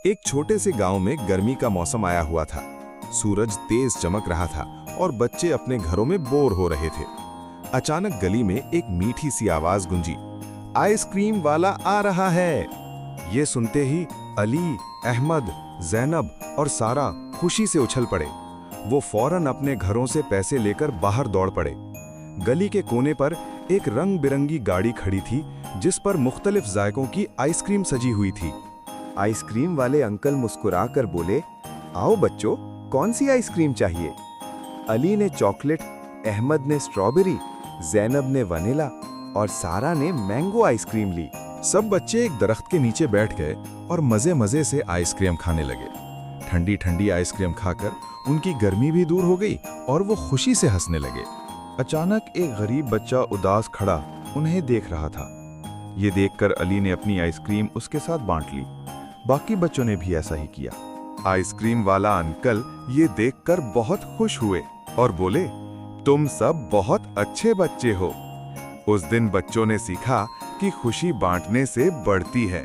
एक छोटे से गांव में गर्मी का मौसम आया हुआ था। सूरज तेज चमक रहा था और बच्चे अपने घरों में बोर हो रहे थे। अचानक गली में एक मीठी सी आवाज गूंजी, आइसक्रीम वाला आ रहा है। ये सुनते ही अली, अहमद, जैनब और सारा खुशी से उछल पड़े। वो फौरन अपने घरों से पैसे लेकर बाहर दौड़ पड़े। गली के कोने पर एक रंग बिरंगी गाड़ी खड़ी थी जिस पर मुख्तलिफ जायकों की आइसक्रीम सजी हुई थी। आइसक्रीम वाले अंकल मुस्कुराकर बोले, आओ बच्चों, कौन सी आइसक्रीम चाहिए? अली ने चॉकलेट, अहमद ने स्ट्रॉबेरी, जैनब ने वनीला और सारा ने मैंगो आइसक्रीम ली। सब बच्चे एक दरख्त के नीचे बैठ गए और मजे मजे से आइसक्रीम खाने लगे। ठंडी ठंडी आइसक्रीम खाकर उनकी गर्मी भी दूर हो गई और वो खुशी से हंसने लगे। अचानक एक गरीब बच्चा उदास खड़ा उन्हें देख रहा था। ये देखकर अली ने अपनी आइसक्रीम उसके साथ बांट ली। बाकी बच्चों ने भी ऐसा ही किया। आइसक्रीम वाला अंकल ये देखकर बहुत खुश हुए और बोले, तुम सब बहुत अच्छे बच्चे हो। उस दिन बच्चों ने सीखा कि खुशी बांटने से बढ़ती है।